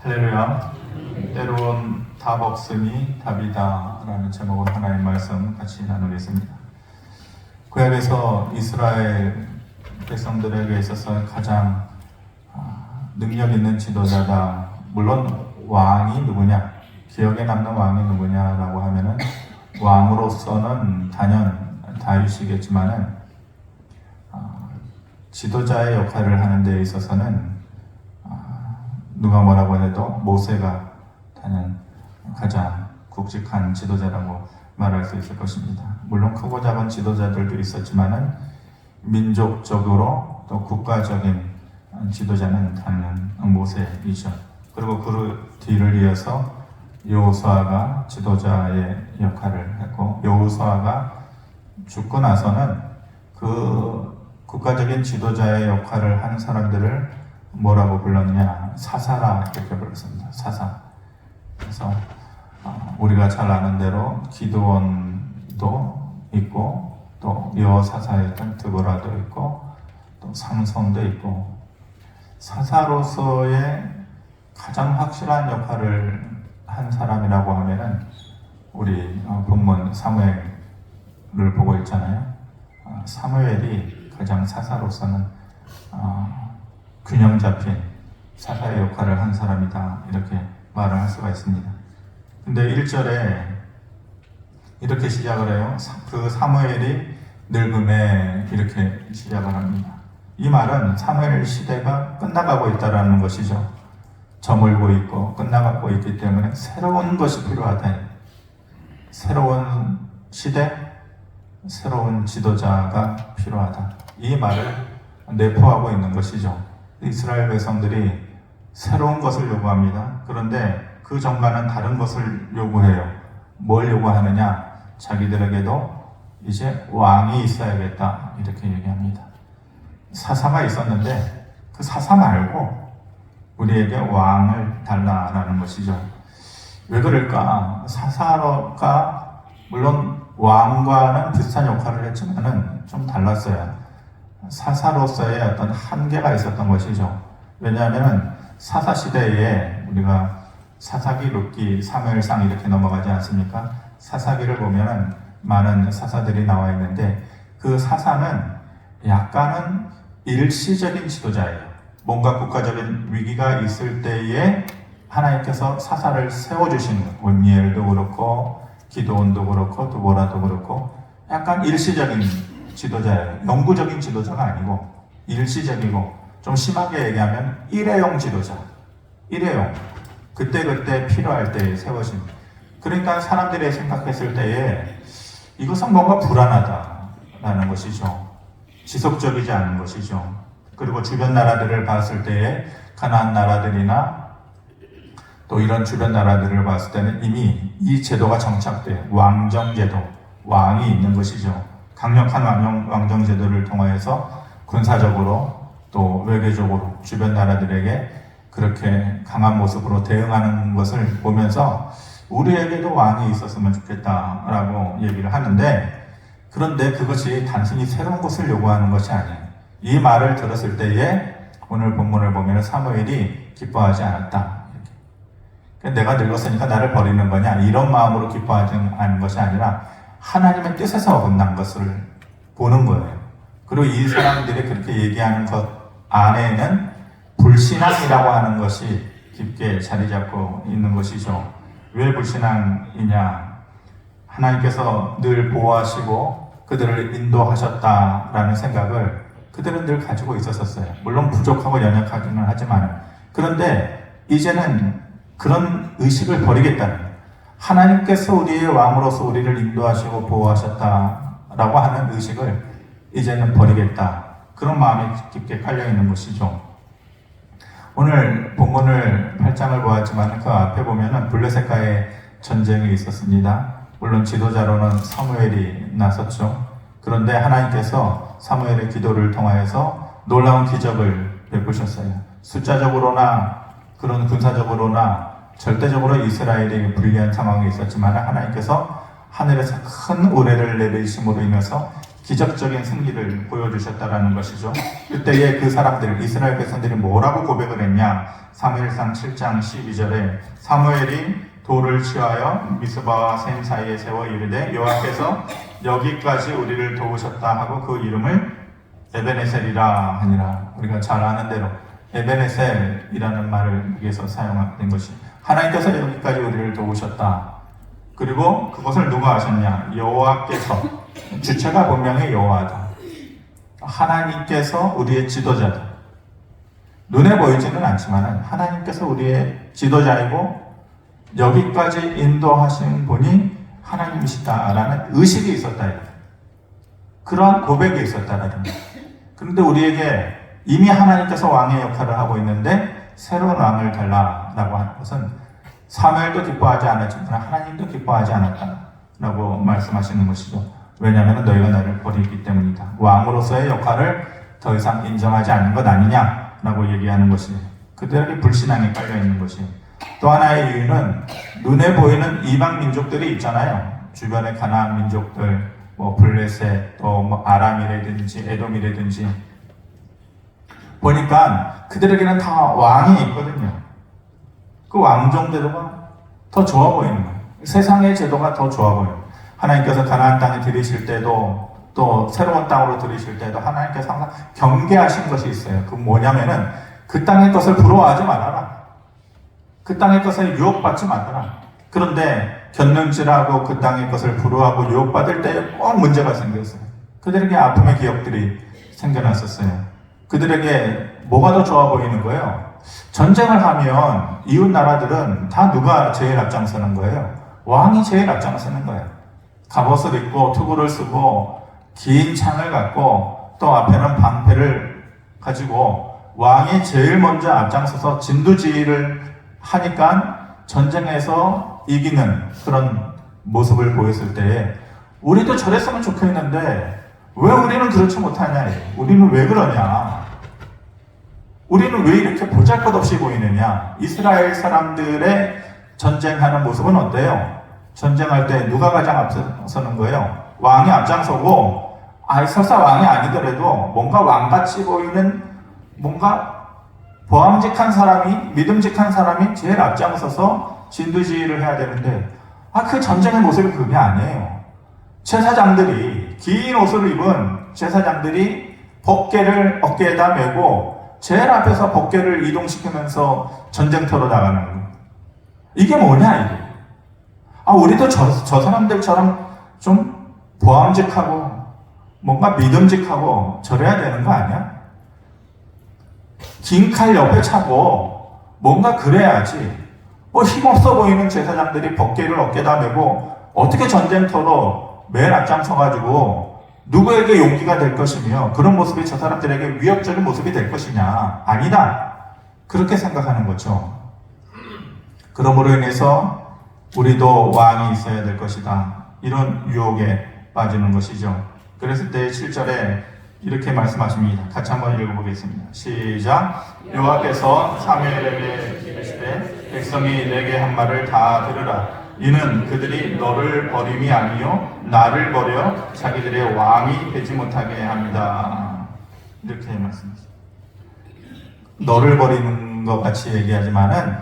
할렐루야. 때로는 답 없음이 답이다 라는 제목으로 하나님의 말씀 같이 나누겠습니다. 구약에서 이스라엘 백성들에게 있어서 가장 능력 있는 지도자다. 물론 왕이 누구냐, 기억에 남는 왕이 누구냐라고 하면은 왕으로서는 단연 다윗이겠지만은 지도자의 역할을 하는 데 있어서는 누가 뭐라고 해도 모세가 단연 가장 굵직한 지도자라고 말할 수 있을 것입니다. 물론 크고 작은 지도자들도 있었지만은 민족적으로 또 국가적인 지도자는 단연 모세이죠. 그리고 그 뒤를 이어서 여호수아가 지도자의 역할을 했고, 여호수아가 죽고 나서는 그 국가적인 지도자의 역할을 한 사람들을 뭐라고 불렀냐? 사사라 이렇게 불렀습니다. 사사. 그래서 우리가 잘 아는 대로 기드온도 있고, 또 여사사였던 드보라도 있고, 또 삼손도 있고, 사사로서의 가장 확실한 역할을 한 사람이라고 하면은 우리 본문 사무엘을 보고 있잖아요. 사무엘이 가장 사사로서는 균형 잡힌 사사의 역할을 한 사람이다, 이렇게 말을 할 수가 있습니다. 근데 1절에 이렇게 시작을 해요. 그 사무엘이 늙음에 이렇게 시작을 합니다. 이 말은 사무엘 시대가 끝나가고 있다는 것이죠. 저물고 있고 끝나가고 있기 때문에 새로운 것이 필요하다. 새로운 시대, 새로운 지도자가 필요하다. 이 말을 내포하고 있는 것이죠. 이스라엘 백성들이 새로운 것을 요구합니다. 그런데 그 전과는 다른 것을 요구해요. 뭘 요구하느냐? 자기들에게도 이제 왕이 있어야겠다, 이렇게 얘기합니다. 사사가 있었는데 그 사사 말고 우리에게 왕을 달라라는 것이죠. 왜 그럴까? 사사가 물론 왕과는 비슷한 역할을 했지만은 좀 달랐어요. 사사로서의 어떤 한계가 있었던 것이죠. 왜냐하면 사사 시대에 우리가 사사기, 룻기, 사무엘상 이렇게 넘어가지 않습니까? 사사기를 보면은 많은 사사들이 나와 있는데 그 사사는 약간은 일시적인 지도자예요. 뭔가 국가적인 위기가 있을 때에 하나님께서 사사를 세워주시는 거예요. 온니엘도 그렇고 기드온도 그렇고 드보라도 그렇고 약간 일시적인 지도자예요. 영구적인 지도자가 아니고 일시적이고, 좀 심하게 얘기하면 일회용 지도자. 일회용. 그때그때 필요할 때에 세워집니다. 그러니까 사람들이 생각했을 때에 이것은 뭔가 불안하다라는 것이죠. 지속적이지 않은 것이죠. 그리고 주변 나라들을 봤을 때에 가나안 나라들이나 또 이런 주변 나라들을 봤을 때는 이미 이 제도가 정착돼요. 왕정제도, 왕이 있는 것이죠. 강력한 왕정제도를 통하여서 군사적으로 또 외교적으로 주변 나라들에게 그렇게 강한 모습으로 대응하는 것을 보면서 우리에게도 왕이 있었으면 좋겠다라고 얘기를 하는데, 그런데 그것이 단순히 새로운 것을 요구하는 것이 아니에요. 이 말을 들었을 때에 오늘 본문을 보면 사무엘이 기뻐하지 않았다. 내가 늙었으니까 나를 버리는 거냐, 이런 마음으로 기뻐하지 않은 것이 아니라 하나님의 뜻에서 어긋난 것을 보는 거예요. 그리고 이 사람들이 그렇게 얘기하는 것 안에는 불신앙이라고 하는 것이 깊게 자리 잡고 있는 것이죠. 왜 불신앙이냐? 하나님께서 늘 보호하시고 그들을 인도하셨다라는 생각을 그들은 늘 가지고 있었어요. 물론 부족하고 연약하기는 하지만, 그런데 이제는 그런 의식을 버리겠다는, 하나님께서 우리의 왕으로서 우리를 인도하시고 보호하셨다라고 하는 의식을 이제는 버리겠다, 그런 마음이 깊게 깔려있는 것이죠. 오늘 본문을 8장을 보았지만 그 앞에 보면은 블레셋과의 전쟁이 있었습니다. 물론 지도자로는 사무엘이 나섰죠. 그런데 하나님께서 사무엘의 기도를 통하여서 놀라운 기적을 베푸셨어요. 숫자적으로나 그런 군사적으로나 절대적으로 이스라엘이 불리한 상황이 있었지만 하나님께서 하늘에서 큰 우레를 내리심으로 인해서 기적적인 승리를 보여주셨다라는 것이죠. 그때에 그 사람들, 이스라엘 백성들이 뭐라고 고백을 했냐? 사무엘상 7장 12절에 사무엘이 돌을 취하여 미스바와 셈 사이에 세워 이르되 여호와께서 여기까지 우리를 도우셨다 하고 그 이름을 에베네셀이라 하니라. 우리가 잘 아는 대로 에베네셀이라는 말을 여기서 사용된 것이 하나님께서 여기까지 우리를 도우셨다. 그리고 그것을 누가 하셨냐? 여호와께서. 주체가 분명히 여호와다. 하나님께서 우리의 지도자다. 눈에 보이지는 않지만 하나님께서 우리의 지도자이고 여기까지 인도하신 분이 하나님이시다라는 의식이 있었다. 그러한 고백이 있었다라는 거예요. 그런데 우리에게 이미 하나님께서 왕의 역할을 하고 있는데 새로운 왕을 달라라고 하는 것은 사무엘도 기뻐하지 않았지만 하나님도 기뻐하지 않았다라고 말씀하시는 것이죠. 왜냐하면 너희가 나를 버리기 때문이다. 왕으로서의 역할을 더 이상 인정하지 않는 것 아니냐라고 얘기하는 것이 그들에게 불신앙이 깔려있는 것이 또 하나의 이유는 눈에 보이는 이방 민족들이 있잖아요. 주변의 가나안 민족들, 뭐 블레셋, 또 뭐 아람이라든지 에돔이라든지 보니까 그들에게는 다 왕이 있거든요. 그 왕정 제도가 더 좋아 보이는 거예요. 세상의 제도가 더 좋아 보여요. 하나님께서 가나안 땅에 들이실 때도 또 새로운 땅으로 들이실 때도 하나님께서 항상 경계하신 것이 있어요. 그 뭐냐면은 그 땅의 것을 부러워하지 말아라. 그 땅의 것에 유혹받지 말아라. 그런데 견눈질하고 그 땅의 것을 부러워하고 유혹받을 때 꼭 문제가 생겼어요. 그들에게 아픔의 기억들이 생겨났었어요. 그들에게 뭐가 더 좋아 보이는 거예요? 전쟁을 하면 이웃 나라들은 다 누가 제일 앞장서는 거예요? 왕이 제일 앞장서는 거예요. 갑옷을 입고 투구를 쓰고 긴 창을 갖고 또 앞에는 방패를 가지고 왕이 제일 먼저 앞장서서 진두지휘를 하니까 전쟁에서 이기는 그런 모습을 보였을 때에 우리도 저랬으면 좋겠는데 왜 우리는 그렇지 못하냐? 우리는 왜 그러냐? 우리는 왜 이렇게 보잘것없이 보이느냐? 이스라엘 사람들의 전쟁하는 모습은 어때요? 전쟁할 때 누가 가장 앞서는 거예요? 왕이 앞장서고 설사 왕이 아니더라도 뭔가 왕같이 보이는 뭔가 보암직한 사람이 믿음직한 사람이 제일 앞장서서 진두지휘를 해야 되는데 그 전쟁의 모습이 그게 아니에요. 제사장들이 긴 옷을 입은 제사장들이 법궤를 어깨에다 메고 제일 앞에서 법궤를 이동시키면서 전쟁터로 나가는 거예요. 이게 뭐냐 이게. 우리도 저 사람들처럼 좀 보암직하고 뭔가 믿음직하고 저래야 되는 거 아니야? 긴 칼 옆에 차고 뭔가 그래야지. 힘없어 보이는 제사장들이 법궤를 어깨에다 메고 어떻게 전쟁터로 맨 앞장서가지고 누구에게 용기가 될 것이며 그런 모습이 저 사람들에게 위협적인 모습이 될 것이냐? 아니다. 그렇게 생각하는 거죠. 그러므로 인해서 우리도 왕이 있어야 될 것이다. 이런 유혹에 빠지는 것이죠. 그랬을 때 7절에 이렇게 말씀하십니다. 같이 한번 읽어보겠습니다. 시작. 여호와께서 사무엘에게 이르시되 백성이 내게 한 말을 다 들으라. 이는 그들이 너를 버림이 아니요 나를 버려 자기들의 왕이 되지 못하게 합니다. 이렇게 말씀하십니다. 너를 버리는 것 같이 얘기하지만은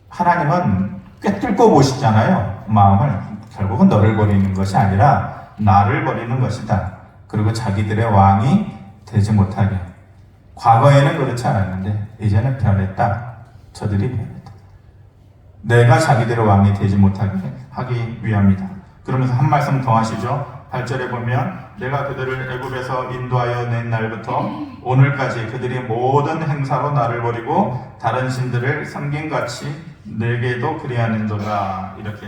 하나님은 꿰뚫고 보시잖아요. 마음을. 결국은 너를 버리는 것이 아니라 나를 버리는 것이다. 그리고 자기들의 왕이 되지 못하게. 과거에는 그렇지 않았는데 이제는 변했다. 저들이 변했다. 내가 자기들의 왕이 되지 못하게 하기 위함이다. 그러면서 한 말씀 더 하시죠. 8절에 보면 내가 그들을 애굽에서 인도하여 낸 날부터 오늘까지 그들이 모든 행사로 나를 버리고 다른 신들을 섬긴같이 내게도 그리하는도다. 이렇게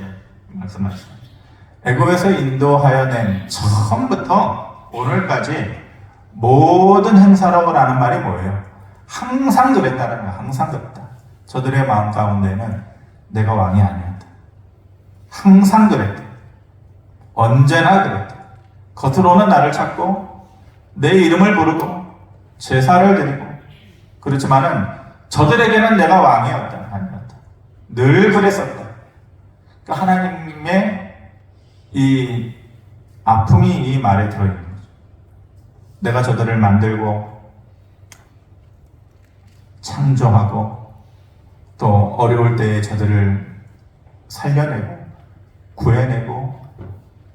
말씀하십니다. 애굽에서 인도하여 낸 처음부터 오늘까지 모든 행사라고라는 말이 뭐예요? 항상 그랬다는 거예요. 항상 그랬다. 저들의 마음 가운데는 내가 왕이 아니었다. 항상 그랬다. 언제나 그랬다. 겉으로는 나를 찾고 내 이름을 부르고 제사를 드리고 그렇지만은 저들에게는 내가 왕이었다. 아니었다. 늘 그랬었다. 그러니까 하나님의 이 아픔이 이 말에 들어있는 거죠. 내가 저들을 만들고 창조하고 또 어려울 때에 저들을 살려내고 구해내고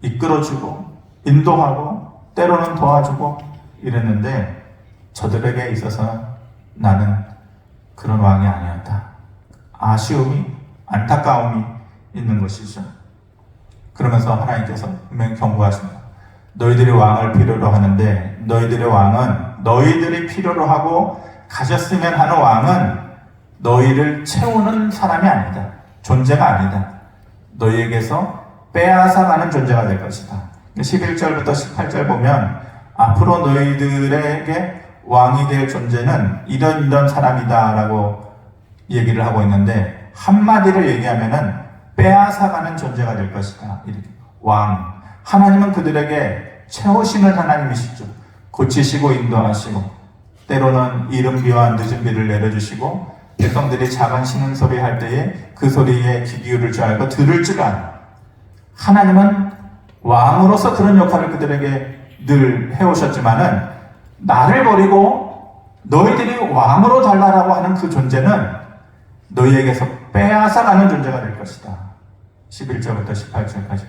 이끌어주고 인도하고 때로는 도와주고 이랬는데 저들에게 있어서 나는 그런 왕이 아니었다. 아쉬움이, 안타까움이 있는 것이죠. 그러면서 하나님께서 분명히 경고하십니다. 너희들이 왕을 필요로 하는데 너희들의 왕은 너희들이 필요로 하고 가졌으면 하는 왕은 너희를 채우는 사람이 아니다. 존재가 아니다. 너희에게서 빼앗아가는 존재가 될 것이다. 11절부터 18절 보면 앞으로 너희들에게 왕이 될 존재는 이런 사람이다 라고 얘기를 하고 있는데 한마디를 얘기하면은 빼앗아가는 존재가 될 것이다. 이렇게. 왕. 하나님은 그들에게 채우시는 하나님이시죠. 고치시고 인도하시고 때로는 이른 비와 늦은 비를 내려주시고 백성들이 작은 신음소리 할 때에 그 소리에 귀 기울일 줄 알고 들을 줄 아는 하나님은 왕으로서 그런 역할을 그들에게 늘 해오셨지만은 나를 버리고 너희들이 왕으로 달라라고 하는 그 존재는 너희에게서 빼앗아가는 존재가 될 것이다. 11절부터 18절까지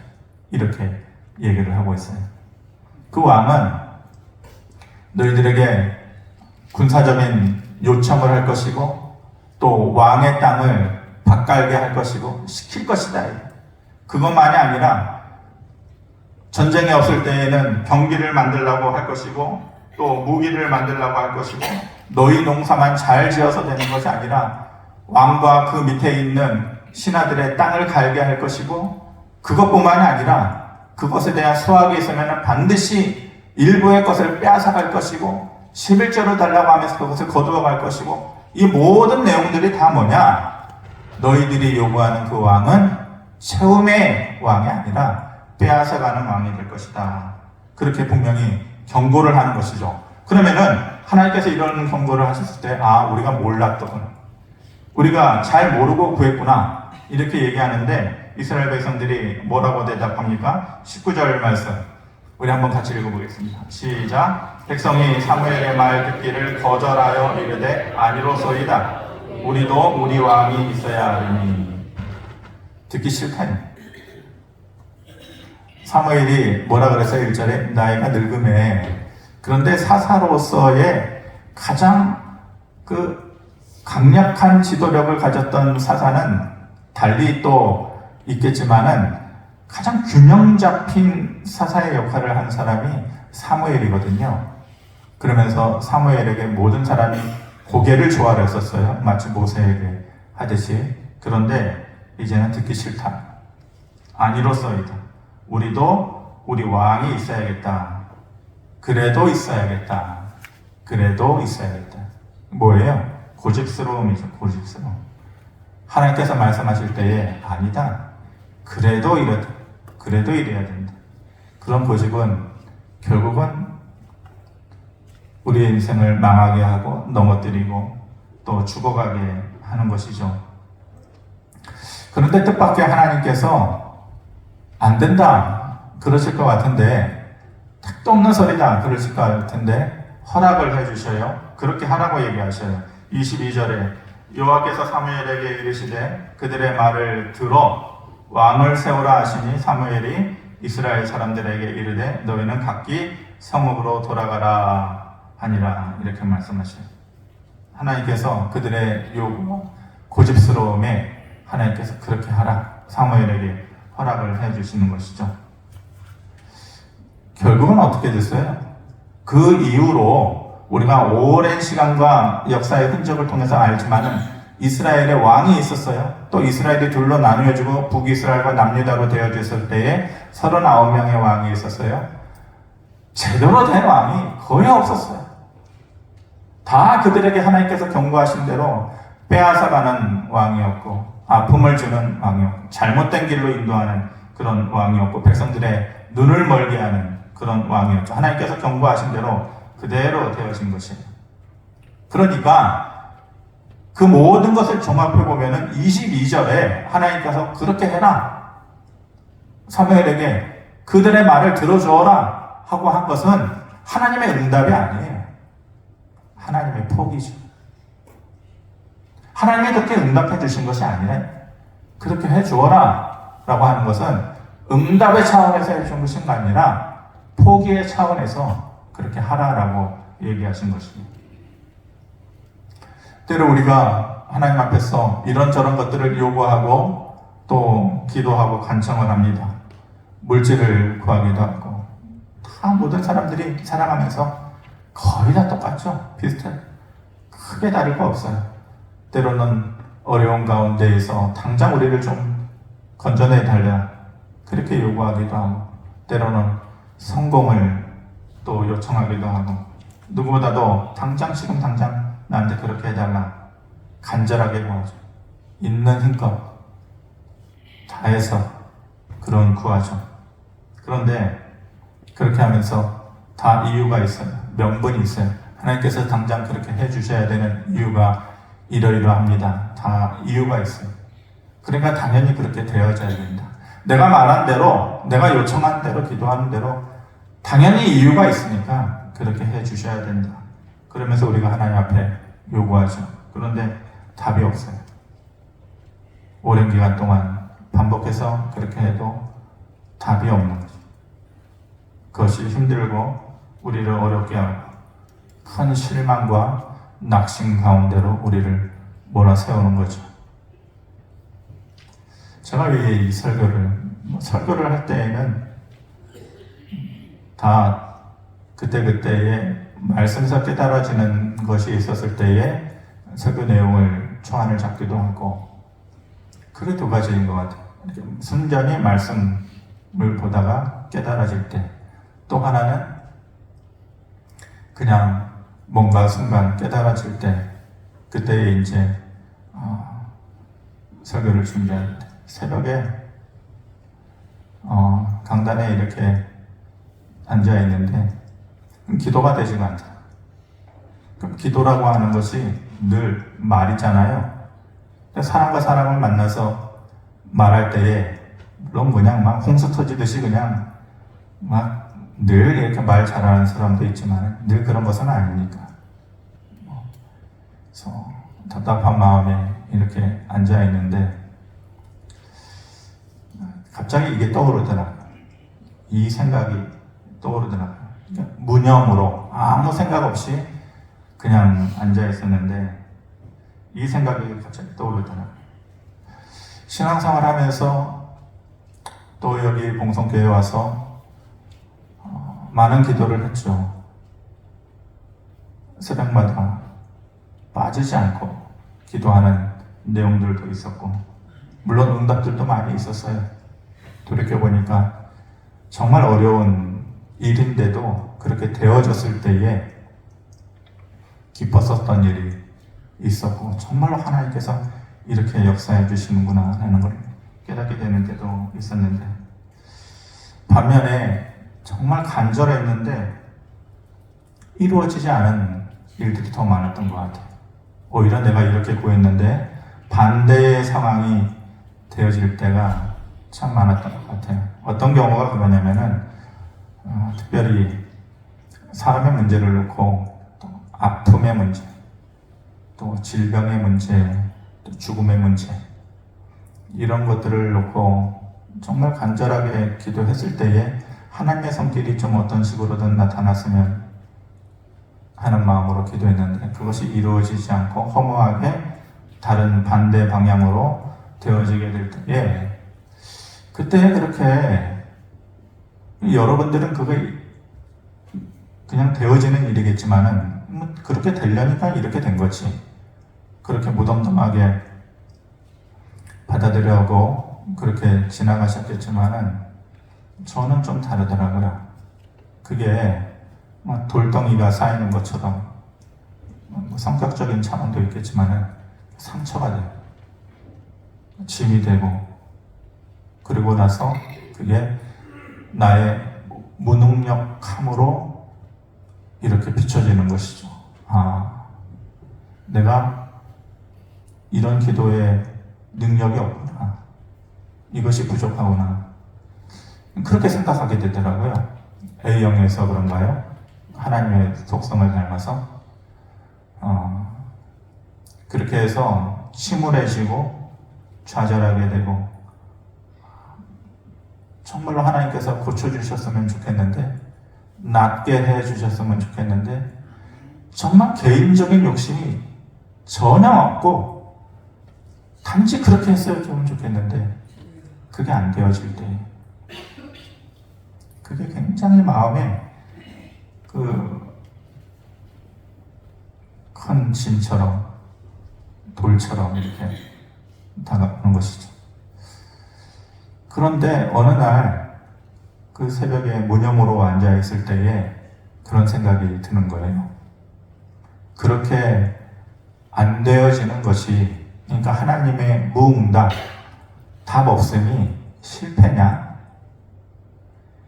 이렇게 얘기를 하고 있어요. 그 왕은 너희들에게 군사적인 요청을 할 것이고 또 왕의 땅을 밭갈게 할 것이고 시킬 것이다. 그것만이 아니라 전쟁이 없을 때에는 경비를 만들라고 할 것이고 또 무기를 만들라고 할 것이고 너희 농사만 잘 지어서 되는 것이 아니라 왕과 그 밑에 있는 신하들의 땅을 갈게 할 것이고 그것뿐만이 아니라 그것에 대한 수확이 있으면 반드시 일부의 것을 빼앗아갈 것이고 11조를 달라고 하면서 그것을 거두어 갈 것이고 이 모든 내용들이 다 뭐냐? 너희들이 요구하는 그 왕은 채움의 왕이 아니라 빼앗아가는 왕이 될 것이다. 그렇게 분명히 경고를 하는 것이죠. 그러면은 하나님께서 이런 경고를 하셨을 때 우리가 몰랐더군. 우리가 잘 모르고 구했구나. 이렇게 얘기하는데 이스라엘 백성들이 뭐라고 대답합니까? 19절 말씀 우리 한번 같이 읽어보겠습니다. 시작. 백성이 사무엘의 말 듣기를 거절하여 이르되 아니로소이다. 우리도 우리 왕이 있어야 하리니. 듣기 싫다니. 사무엘이 뭐라 그랬어요? 1절에 나이가 늙음에. 그런데 사사로서의 가장 강력한 지도력을 가졌던 사사는 달리 또 있겠지만은 가장 균형 잡힌 사사의 역할을 한 사람이 사무엘이거든요. 그러면서 사무엘에게 모든 사람이 고개를 조아려 했었어요. 마치 모세에게 하듯이. 그런데 이제는 듣기 싫다. 아니로소이다. 우리도 우리 왕이 있어야겠다. 그래도 있어야겠다. 그래도 있어야겠다. 뭐예요? 고집스러움이죠. 고집스러움. 하나님께서 말씀하실 때에 아니다. 그래도 이래야 된다. 그런 고집은 결국은 우리의 인생을 망하게 하고 넘어뜨리고 또 죽어가게 하는 것이죠. 그런데 뜻밖의 하나님께서 안 된다 그러실 것 같은데 택도 없는 소리다 그러실 것 같은데 허락을 해주셔요. 그렇게 하라고 얘기하셔요. 22절에 여호와께서 사무엘에게 이르시되 그들의 말을 들어 왕을 세우라 하시니 사무엘이 이스라엘 사람들에게 이르되 너희는 각기 성읍으로 돌아가라 하니라. 이렇게 말씀하셔요. 하나님께서 그들의 요구, 고집스러움에 하나님께서 그렇게 하라. 사무엘에게 허락을 해주시는 것이죠. 결국은 어떻게 됐어요? 그 이후로 우리가 오랜 시간과 역사의 흔적을 통해서 알지만은 이스라엘에 왕이 있었어요. 또 이스라엘이 둘로 나누어지고 북이스라엘과 남유다로 되어졌을 때에 39명의 왕이 있었어요. 제대로 된 왕이 거의 없었어요. 다 그들에게 하나님께서 경고하신 대로 빼앗아가는 왕이었고 아픔을 주는 왕이었고 잘못된 길로 인도하는 그런 왕이었고 백성들의 눈을 멀게 하는 그런 왕이었죠. 하나님께서 경고하신 대로 그대로 되어진 것이에요. 그러니까 그 모든 것을 종합해보면 22절에 하나님께서 그렇게 해라. 사무엘에게 그들의 말을 들어주어라 하고 한 것은 하나님의 응답이 아니에요. 하나님의 포기죠. 하나님이 그렇게 응답해 주신 것이 아니라 그렇게 해주어라 라고 하는 것은 응답의 차원에서 해준 것이 아니라 포기의 차원에서 그렇게 하라라고 얘기하신 것입니다. 때로 우리가 하나님 앞에서 이런저런 것들을 요구하고 또 기도하고 간청을 합니다. 물질을 구하기도 하고 다 모든 사람들이 살아가면서 거의 다 똑같죠. 비슷해요. 크게 다를 거 없어요. 때로는 어려운 가운데에서 당장 우리를 좀 건져내 달라 그렇게 요구하기도 하고 때로는 성공을 또 요청하기도 하고 누구보다도 지금 당장 나한테 그렇게 해달라 간절하게 구하죠. 있는 힘껏 다해서 그런 구하죠. 그런데 그렇게 하면서 다 이유가 있어요. 명분이 있어요. 하나님께서 당장 그렇게 해주셔야 되는 이유가 이러이러합니다. 다 이유가 있어요. 그러니까 당연히 그렇게 되어져야 된다. 내가 말한 대로, 내가 요청한 대로, 기도하는 대로 당연히 이유가 있으니까 그렇게 해주셔야 된다. 그러면서 우리가 하나님 앞에 요구하죠. 그런데 답이 없어요. 오랜 기간 동안 반복해서 그렇게 해도 답이 없는 거죠. 그것이 힘들고 우리를 어렵게 하고 큰 실망과 낙심 가운데로 우리를 몰아세우는 거죠. 제가 왜 이 설교를 할 때에는 다 그때그때의 말씀에서 깨달아지는 것이 있었을 때에 설교 내용을 초안을 잡기도 하고 그게 두 가지인 것 같아요. 순전히 말씀을 보다가 깨달아질 때 또 하나는 그냥 뭔가 순간 깨달아질 때 그때에 이제 설교를 준비할 때 새벽에 강단에 이렇게 앉아 있는데 기도가 되지가 않다. 그럼 기도라고 하는 것이 늘 말이잖아요. 사람과 사람을 만나서 말할 때에 물론 그냥 막 홍수 터지듯이 그냥 막 늘 이렇게 말 잘하는 사람도 있지만 늘 그런 것은 아니니까. 그래서 답답한 마음에 이렇게 앉아 있는데 갑자기 이게 떠오르더라고요. 이 생각이 떠오르더라고요. 그러니까 무념으로 아무 생각 없이 그냥 앉아 있었는데 이 생각이 갑자기 떠오르더라고요. 신앙생활 하면서 또 여기 봉성교회에 와서 많은 기도를 했죠. 새벽마다 빠지지 않고 기도하는 내용들도 있었고 물론 응답들도 많이 있었어요. 돌이켜보니까 정말 어려운 일인데도 그렇게 되어졌을 때에 기뻤었던 일이 있었고 정말로 하나님께서 이렇게 역사해 주시는구나 하는 걸 깨닫게 되는 때도 있었는데 반면에 정말 간절했는데 이루어지지 않은 일들이 더 많았던 것 같아요. 오히려 내가 이렇게 구했는데 반대의 상황이 되어질 때가 참 많았던 것 같아요. 어떤 경우가 그러냐면은 특별히 사람의 문제를 놓고 또 아픔의 문제, 또 질병의 문제, 또 죽음의 문제 이런 것들을 놓고 정말 간절하게 기도했을 때에 하나님의 손길이 좀 어떤 식으로든 나타났으면 하는 마음으로 기도했는데 그것이 이루어지지 않고 허무하게 다른 반대 방향으로 되어지게 될 때에 그때 그렇게 여러분들은 그게 그냥 되어지는 일이겠지만은 그렇게 되려니까 이렇게 된 거지. 그렇게 무덤덤하게 받아들여고 그렇게 지나가셨겠지만은 저는 좀 다르더라고요. 그게 돌덩이가 쌓이는 것처럼 성격적인 차원도 있겠지만은 상처가 돼요. 짐이 되고 그리고 나서 그게 나의 무능력함으로 이렇게 비춰지는 것이죠. 내가 이런 기도에 능력이 없구나. 이것이 부족하구나. 그렇게 생각하게 되더라고요. A형에서 그런가요? 하나님의 속성을 닮아서 그렇게 해서 침울해지고 좌절하게 되고 정말로 하나님께서 고쳐주셨으면 좋겠는데 낫게 해주셨으면 좋겠는데 정말 개인적인 욕심이 전혀 없고 단지 그렇게 했으면 좋겠는데 그게 안 되어질 때 그게 굉장히 마음에 큰 짐처럼 돌처럼 이렇게 다가오는 것이죠. 그런데 어느 날 그 새벽에 무념으로 앉아 있을 때에 그런 생각이 드는 거예요. 그렇게 안 되어지는 것이, 그러니까 하나님의 무응답, 답 없음이 실패냐?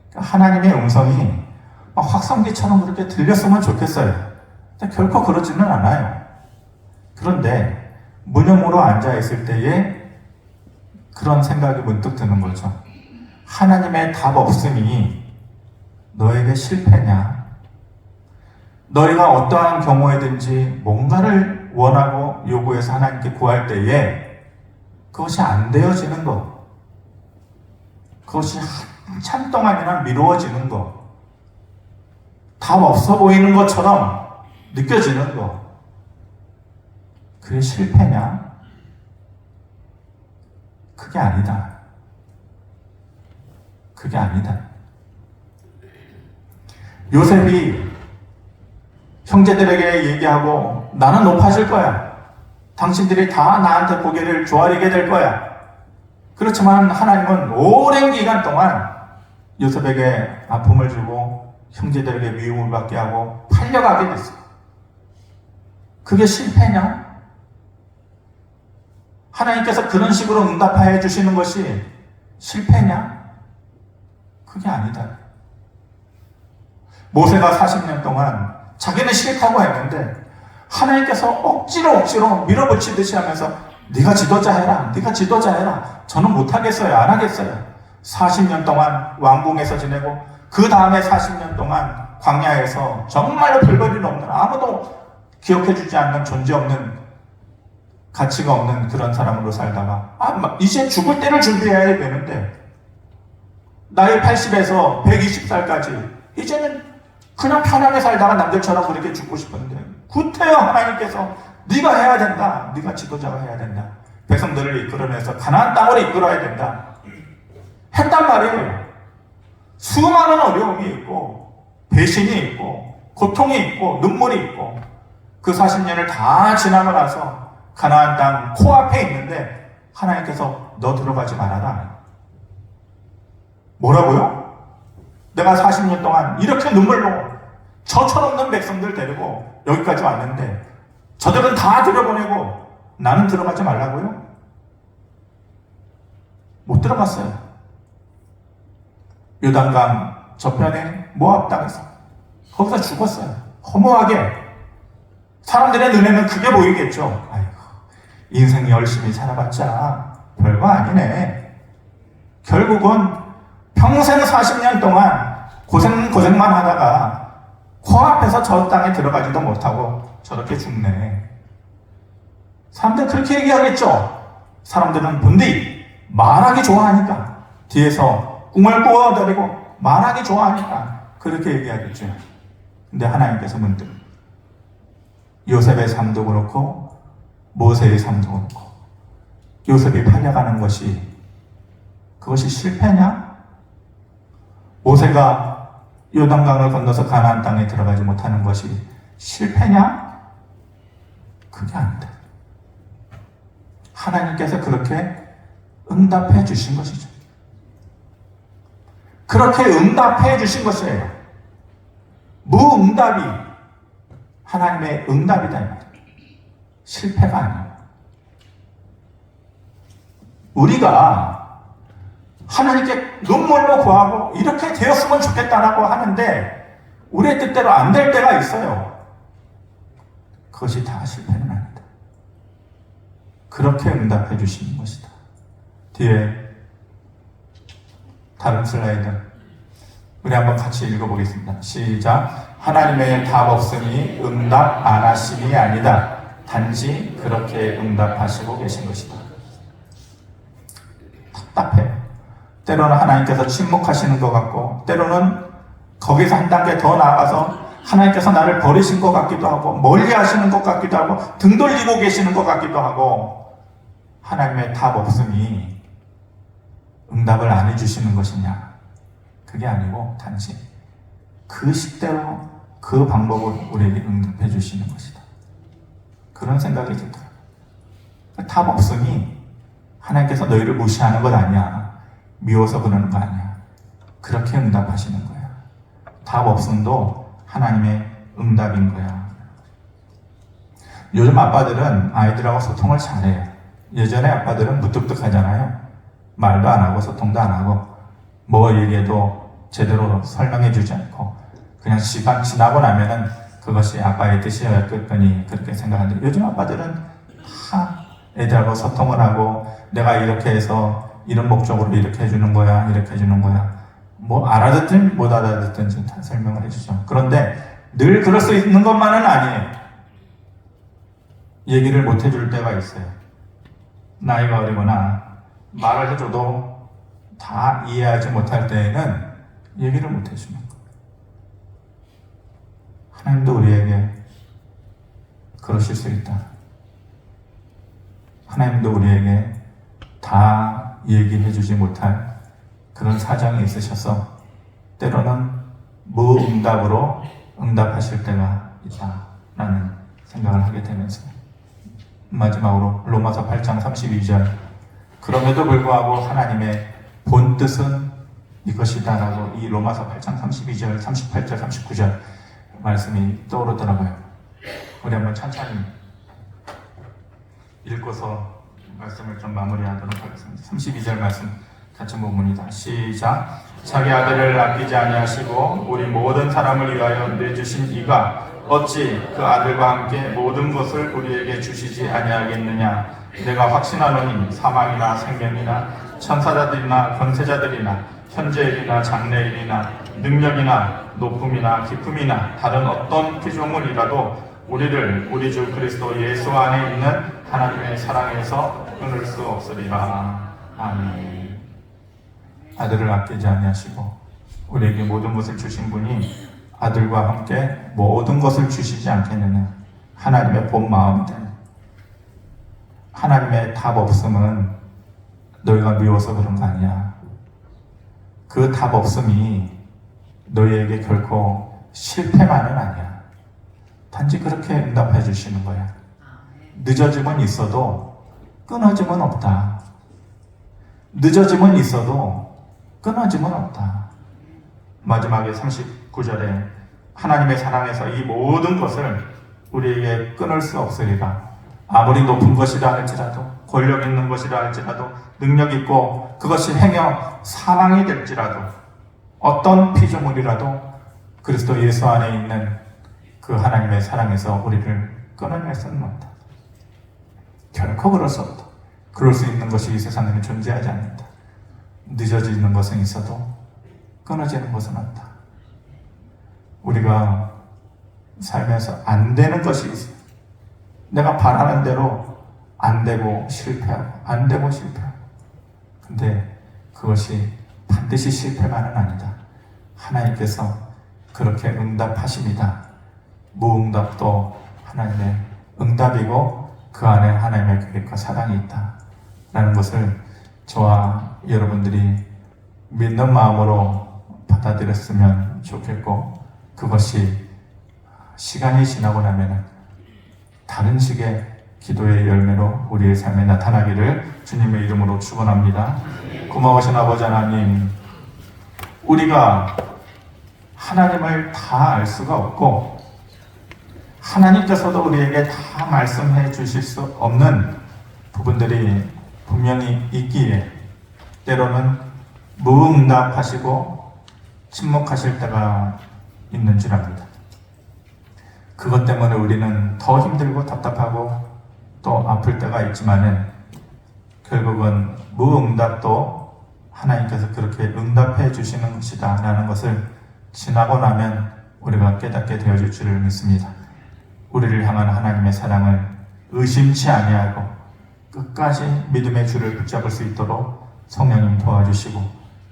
그러니까 하나님의 음성이 확성기처럼 그렇게 들렸으면 좋겠어요. 근데 결코 그러지는 않아요. 그런데 무념으로 앉아 있을 때에 그런 생각이 문득 드는 거죠. 하나님의 답 없음이 너에게 실패냐? 너희가 어떠한 경우에든지 뭔가를 원하고 요구해서 하나님께 구할 때에 그것이 안 되어지는 것, 그것이 한참 동안이나 미루어지는 것, 답 없어 보이는 것처럼 느껴지는 것, 그게 실패냐? 그게 아니다. 그게 아니다. 요셉이 형제들에게 얘기하고 나는 높아질 거야. 당신들이 다 나한테 고개를 조아리게 될 거야. 그렇지만 하나님은 오랜 기간 동안 요셉에게 아픔을 주고 형제들에게 미움을 받게 하고 팔려가게 됐어요. 그게 실패냐? 하나님께서 그런 식으로 응답해 주시는 것이 실패냐? 그게 아니다. 모세가 40년 동안 자기는 싫다고 했는데 하나님께서 억지로 밀어붙이듯이 하면서 네가 지도자 해라, 네가 지도자 해라. 저는 못하겠어요, 안 하겠어요. 40년 동안 왕궁에서 지내고 그 다음에 40년 동안 광야에서 정말로 별볼일 없는, 아무도 기억해주지 않는, 존재 없는, 가치가 없는 그런 사람으로 살다가 이제 죽을 때를 준비해야 되는데 나이 80에서 120살까지 이제는 그냥 편하게 살다가 남들처럼 그렇게 죽고 싶은데 구태여 하나님께서 네가 해야 된다. 네가 지도자가 해야 된다. 백성들을 이끌어내서 가나안 땅으로 이끌어야 된다. 했단 말이에요. 수많은 어려움이 있고 배신이 있고 고통이 있고 눈물이 있고 그 40년을 다 지나고 나서 가나안 땅 코앞에 있는데 하나님께서 너 들어가지 말아라. 뭐라고요? 내가 40년 동안 이렇게 눈물로 저철없는 백성들 데리고 여기까지 왔는데 저들은 다 들여보내고 나는 들어가지 말라고요? 못 들어갔어요. 요단강 저편에 모압 땅에서 거기서 죽었어요. 허무하게. 사람들의 눈에는 그게 보이겠죠. 아이고, 인생 열심히 살아봤자 별거 아니네. 결국은 평생 40년 동안 고생만 하다가 코앞에서 저 땅에 들어가지도 못하고 저렇게 죽네. 사람들은 그렇게 얘기하겠죠. 사람들은 본디 말하기 좋아하니까, 뒤에서 꿈을 꾸어드리고 말하기 좋아하니까 그렇게 얘기하겠죠. 근데 하나님께서 문득 요셉의 삶도 그렇고 모세의 삶도 그렇고 요셉이 팔려가는 것이 그것이 실패냐? 모세가 요단강을 건너서 가나안 땅에 들어가지 못하는 것이 실패냐? 그게 아니다. 하나님께서 그렇게 응답해 주신 것이죠. 그렇게 응답해 주신 것이에요. 무응답이 하나님의 응답이다. 실패가 아니에요. 우리가 하나님께 눈물로 구하고 이렇게 되었으면 좋겠다라고 하는데 우리의 뜻대로 안 될 때가 있어요. 그것이 다 실패는 아니다. 그렇게 응답해 주시는 것이다. 뒤에 다른 슬라이드. 우리 한번 같이 읽어보겠습니다. 시작. 하나님의 답 없음이 응답 안 하심이 아니다. 단지 그렇게 응답하시고 계신 것이다. 답답해요. 때로는 하나님께서 침묵하시는 것 같고, 때로는 거기서 한 단계 더 나아가서 하나님께서 나를 버리신 것 같기도 하고, 멀리 하시는 것 같기도 하고, 등 돌리고 계시는 것 같기도 하고, 하나님의 답 없음이 응답을 안 해주시는 것이냐? 그게 아니고 단지 그 식대로 그 방법으로 우리에게 응답해 주시는 것이다. 그런 생각이 들더라고요. 답 없음이 하나님께서 너희를 무시하는 것 아니야. 미워서 그러는 거 아니야. 그렇게 응답하시는 거야. 답 없음도 하나님의 응답인 거야. 요즘 아빠들은 아이들하고 소통을 잘해요. 예전에 아빠들은 무뚝뚝하잖아요. 말도 안 하고 소통도 안 하고 뭐 얘기해도 제대로 설명해 주지 않고 그냥 시간 지나고 나면은 그것이 아빠의 뜻이었겠거니 그렇게 생각하는데, 요즘 아빠들은 다 애들하고 소통을 하고 내가 이렇게 해서 이런 목적으로 이렇게 해주는 거야, 이렇게 해주는 거야. 뭐 알아듣든 못 알아듣든지 다 설명을 해주죠. 그런데 늘 그럴 수 있는 것만은 아니에요. 얘기를 못 해줄 때가 있어요. 나이가 어리거나 말을 해줘도 다 이해하지 못할 때에는 얘기를 못 해주는 거예요. 하나님도 우리에게 그러실 수 있다. 하나님도 우리에게 다 얘기해주지 못할 그런 사정이 있으셔서 때로는 무응답으로 응답하실 때가 있다라는 생각을 하게 되면서, 마지막으로 로마서 8장 32절, 그럼에도 불구하고 하나님의 본 뜻은 이것이다라고 이 로마서 8장 32절, 38절, 39절 말씀이 떠오르더라고요. 우리 한번 천천히 읽고서 말씀을 좀 마무리하도록 하겠습니다. 32절 말씀 같은 부분이다. 시작. 자기 아들을 아끼지 아니하시고 우리 모든 사람을 위하여 내주신 이가 어찌 그 아들과 함께 모든 것을 우리에게 주시지 아니하겠느냐. 내가 확신하노니 사망이나 생명이나 천사자들이나 권세자들이나 현재일이나 장래일이나 능력이나 높음이나 깊음이나 다른 어떤 피조물이라도 우리를 우리 주 그리스도 예수 안에 있는 하나님의 사랑에서 끊을 수 없으리라. 아멘. 아들을 아끼지 아니하시고 우리에게 모든 것을 주신 분이 아들과 함께 모든 것을 주시지 않겠느냐. 하나님의 본 마음이다. 하나님의 답 없음은 너희가 미워서 그런 거 아니야. 그 답 없음이 너희에게 결코 실패만은 아니야. 단지 그렇게 응답해 주시는 거야. 늦어짐은 있어도 끊어짐은 없다. 늦어짐은 있어도 끊어짐은 없다. 마지막에 39절에 하나님의 사랑에서 이 모든 것을 우리에게 끊을 수 없으리라. 아무리 높은 것이라 할지라도, 권력 있는 것이라 할지라도, 능력 있고 그것이 행여 사망이 될지라도, 어떤 피조물이라도 그리스도 예수 안에 있는 그 하나님의 사랑에서 우리를 끊어낼 수는 없다. 결코 그럴 수 없다. 그럴 수 있는 것이 이 세상에는 존재하지 않는다. 늦어지는 것은 있어도 끊어지는 것은 없다. 우리가 살면서 안 되는 것이 있어요. 내가 바라는 대로 안 되고 실패하고 안 되고 실패하고. 근데 그것이 반드시 실패만은 아니다. 하나님께서 그렇게 응답하십니다. 무응답도 하나님의 응답이고 그 안에 하나님의 계획과 사랑이 있다 라는 것을 저와 여러분들이 믿는 마음으로 받아들였으면 좋겠고, 그것이 시간이 지나고 나면 다른 식의 기도의 열매로 우리의 삶에 나타나기를 주님의 이름으로 축원합니다. 고마우신 아버지 하나님, 우리가 하나님을 다 알 수가 없고 하나님께서도 우리에게 다 말씀해 주실 수 없는 부분들이 분명히 있기에 때로는 무응답하시고 침묵하실 때가 있는 줄 압니다. 그것 때문에 우리는 더 힘들고 답답하고 또 아플 때가 있지만은 결국은 무응답도 하나님께서 그렇게 응답해 주시는 것이다 라는 것을 지나고 나면 우리가 깨닫게 되어질 줄을 믿습니다. 우리를 향한 하나님의 사랑을 의심치 아니하고 끝까지 믿음의 줄을 붙잡을 수 있도록 성령님 도와주시고,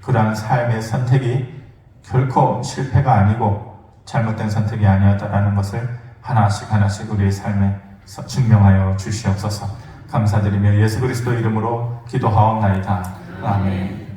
그러한 삶의 선택이 결코 실패가 아니고 잘못된 선택이 아니었다라는 것을 하나씩 하나씩 우리의 삶에 증명하여 주시옵소서. 감사드리며 예수 그리스도 이름으로 기도하옵나이다. 아멘.